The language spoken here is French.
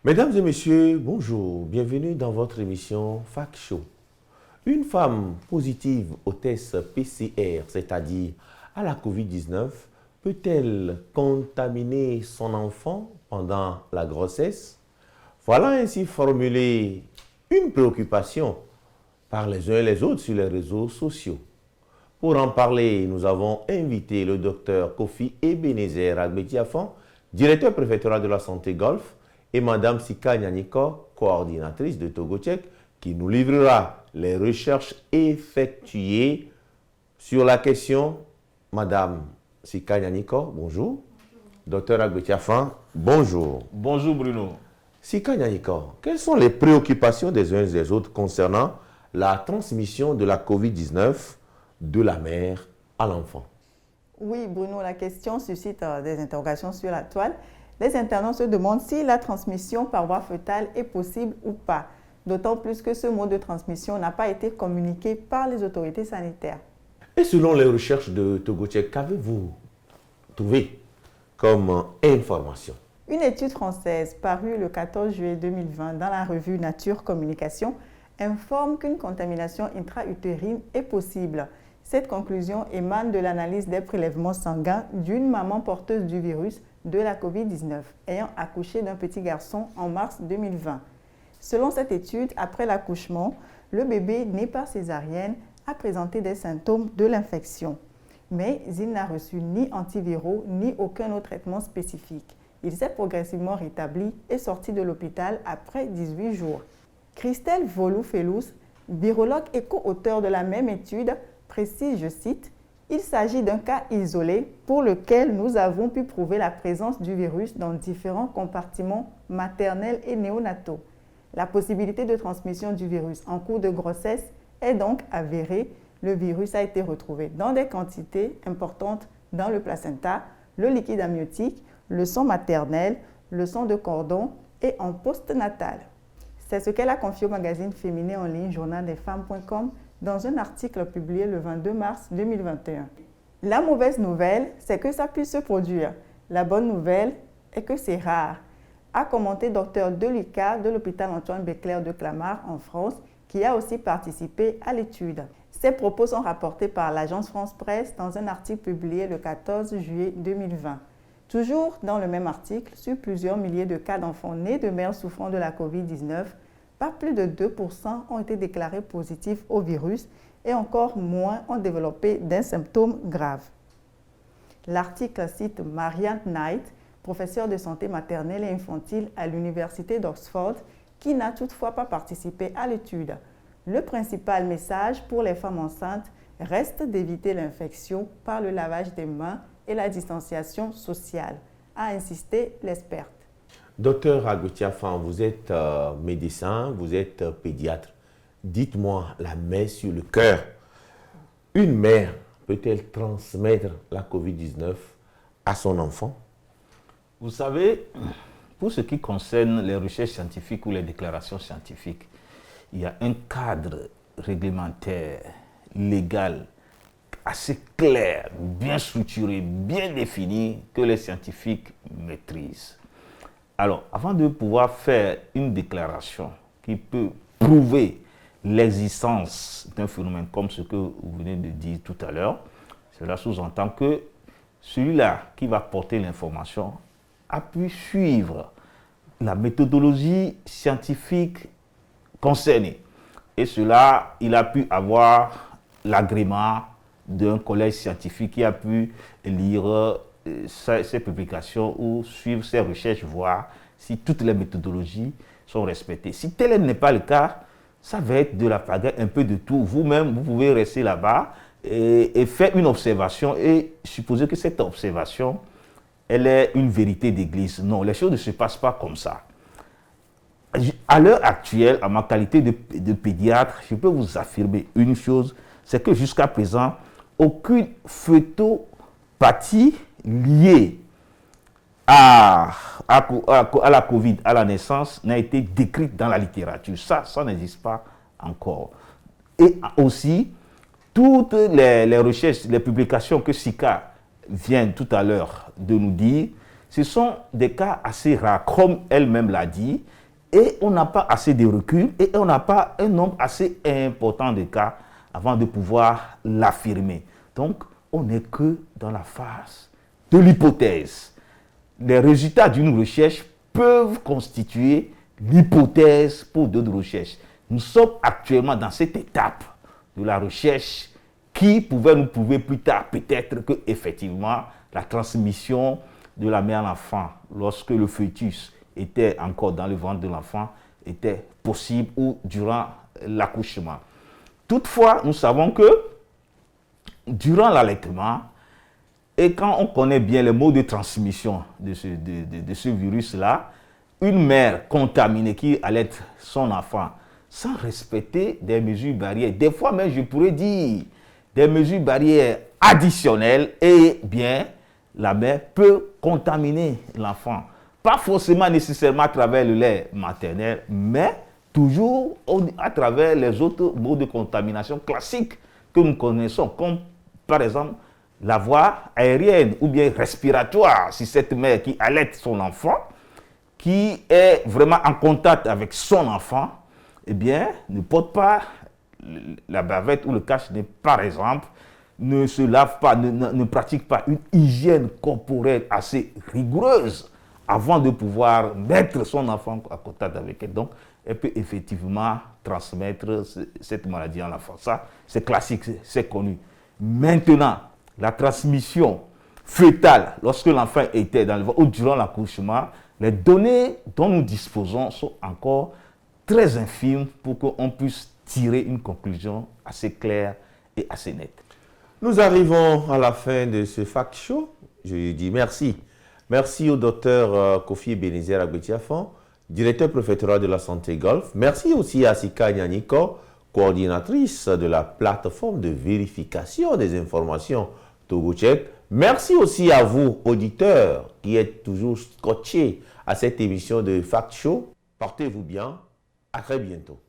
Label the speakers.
Speaker 1: Mesdames et messieurs, bonjour, bienvenue dans votre émission Fact Show. Une femme positive au test PCR, c'est-à-dire à la COVID-19, peut-elle contaminer son enfant pendant la grossesse? Voilà ainsi formulée une préoccupation par les uns et les autres sur les réseaux sociaux. Pour en parler, nous avons invité le docteur Kofi Ebenezer Agbetiafan, directeur préfectoral de la santé Golfe, et Madame Sika Nyaniko, coordinatrice de Togo Tchèque, qui nous livrera les recherches effectuées sur la question. Madame Sika Nyaniko, bonjour. Docteur Agbetiafan, bonjour.
Speaker 2: Bonjour Bruno.
Speaker 1: Sika Nyaniko, quelles sont les préoccupations des uns et des autres concernant la transmission de la COVID-19 de la mère à l'enfant?
Speaker 3: Oui, Bruno, la question suscite des interrogations sur la toile. Les internautes se demandent si la transmission par voie fœtale est possible ou pas, d'autant plus que ce mode de transmission n'a pas été communiqué par les autorités sanitaires.
Speaker 1: Et selon les recherches de Togo Tchèque, qu'avez-vous trouvé comme information?
Speaker 3: Une étude française parue le 14 juillet 2020 dans la revue Nature Communication informe qu'une contamination intra-utérine est possible. Cette conclusion émane de l'analyse des prélèvements sanguins d'une maman porteuse du virus de la COVID-19 ayant accouché d'un petit garçon en mars 2020. Selon cette étude, après l'accouchement, le bébé né par césarienne a présenté des symptômes de l'infection. Mais il n'a reçu ni antiviraux ni aucun autre traitement spécifique. Il s'est progressivement rétabli et sorti de l'hôpital après 18 jours. Christelle Volou-Felous, virologue et co-auteur de la même étude, précise, je cite, « Il s'agit d'un cas isolé pour lequel nous avons pu prouver la présence du virus dans différents compartiments maternels et néonataux. La possibilité de transmission du virus en cours de grossesse est donc avérée. Le virus a été retrouvé dans des quantités importantes dans le placenta, le liquide amniotique, le sang maternel, le sang de cordon et en postnatal. » C'est ce qu'elle a confié au magazine féminin en ligne journaldesfemmes.com dans un article publié le 22 mars 2021. La mauvaise nouvelle, c'est que ça puisse se produire. La bonne nouvelle est que c'est rare, a commenté Dr Delika de l'hôpital Antoine Béclair de Clamart en France, qui a aussi participé à l'étude. Ces propos sont rapportés par l'agence France Presse dans un article publié le 14 juillet 2020. Toujours dans le même article, sur plusieurs milliers de cas d'enfants nés de mères souffrant de la COVID-19, pas plus de 2% ont été déclarés positifs au virus et encore moins ont développé des symptômes graves. L'article cite Marianne Knight, professeure de santé maternelle et infantile à l'université d'Oxford, qui n'a toutefois pas participé à l'étude. Le principal message pour les femmes enceintes reste d'éviter l'infection par le lavage des mains et la distanciation sociale, a insisté l'experte.
Speaker 1: Docteur Agbetiafan, vous êtes médecin, vous êtes pédiatre. Dites-moi la main sur le cœur. Une mère peut-elle transmettre la COVID-19 à son enfant?
Speaker 2: Vous savez, pour ce qui concerne les recherches scientifiques ou les déclarations scientifiques, il y a un cadre réglementaire, légal, assez clair, bien structuré, bien défini, que les scientifiques maîtrisent. Alors, avant de pouvoir faire une déclaration qui peut prouver l'existence d'un phénomène comme ce que vous venez de dire tout à l'heure, cela sous-entend que celui-là qui va porter l'information a pu suivre la méthodologie scientifique concernée. Et cela, il a pu avoir l'agrément d'un collège scientifique qui a pu lire ces publications ou suivre ces recherches, voir si toutes les méthodologies sont respectées. Si tel n'est pas le cas, ça va être de la pagaille, un peu de tout. Vous-même, vous pouvez rester là-bas et faire une observation et supposer que cette observation, elle est une vérité d'église. Non, les choses ne se passent pas comme ça. À l'heure actuelle, en ma qualité de pédiatre, je peux vous affirmer une chose, c'est que jusqu'à présent, aucune phytopathie liée à la COVID, à la naissance, n'a été décrite dans la littérature. Ça n'existe pas encore. Et aussi, toutes les recherches, les publications que Sika vient tout à l'heure de nous dire, ce sont des cas assez rares, comme elle-même l'a dit, et on n'a pas assez de recul, et on n'a pas un nombre assez important de cas avant de pouvoir l'affirmer. Donc, on n'est que dans la phase de l'hypothèse. Les résultats d'une recherche peuvent constituer l'hypothèse pour d'autres recherches. Nous sommes actuellement dans cette étape de la recherche qui pouvait nous prouver plus tard peut-être que effectivement la transmission de la mère à l'enfant lorsque le fœtus était encore dans le ventre de l'enfant était possible ou durant l'accouchement. Toutefois, nous savons que durant l'allaitement, et quand on connaît bien les modes de transmission de ce virus-là, une mère contaminée qui allaite son enfant sans respecter des mesures barrières, des fois même je pourrais dire des mesures barrières additionnelles, et bien la mère peut contaminer l'enfant. Pas forcément nécessairement à travers le lait maternel, mais toujours à travers les autres modes de contamination classiques que nous connaissons, comme par exemple la voie aérienne ou bien respiratoire, si cette mère qui allaite son enfant, qui est vraiment en contact avec son enfant, eh bien, ne porte pas la bavette ou le cache-nez, par exemple, ne se lave pas, ne pratique pas une hygiène corporelle assez rigoureuse avant de pouvoir mettre son enfant en contact avec elle. Donc, elle peut effectivement transmettre cette maladie à l'enfant. Ça, c'est classique, c'est connu. Maintenant, la transmission fœtale, lorsque l'enfant était dans le ventre ou durant l'accouchement, les données dont nous disposons sont encore très infimes pour qu'on puisse tirer une conclusion assez claire et assez nette.
Speaker 1: Nous arrivons à la fin de ce Fact Show. Je lui dis merci. Merci au docteur Kofi Ebenezer Agbetiafan, directeur préfectoral de la santé Golfe. Merci aussi à Sika Nyaniko, coordinatrice de la plateforme de vérification des informations TogoCheck. Merci aussi à vous, auditeurs, qui êtes toujours scotchés à cette émission de Fact Show. Portez-vous bien. À très bientôt.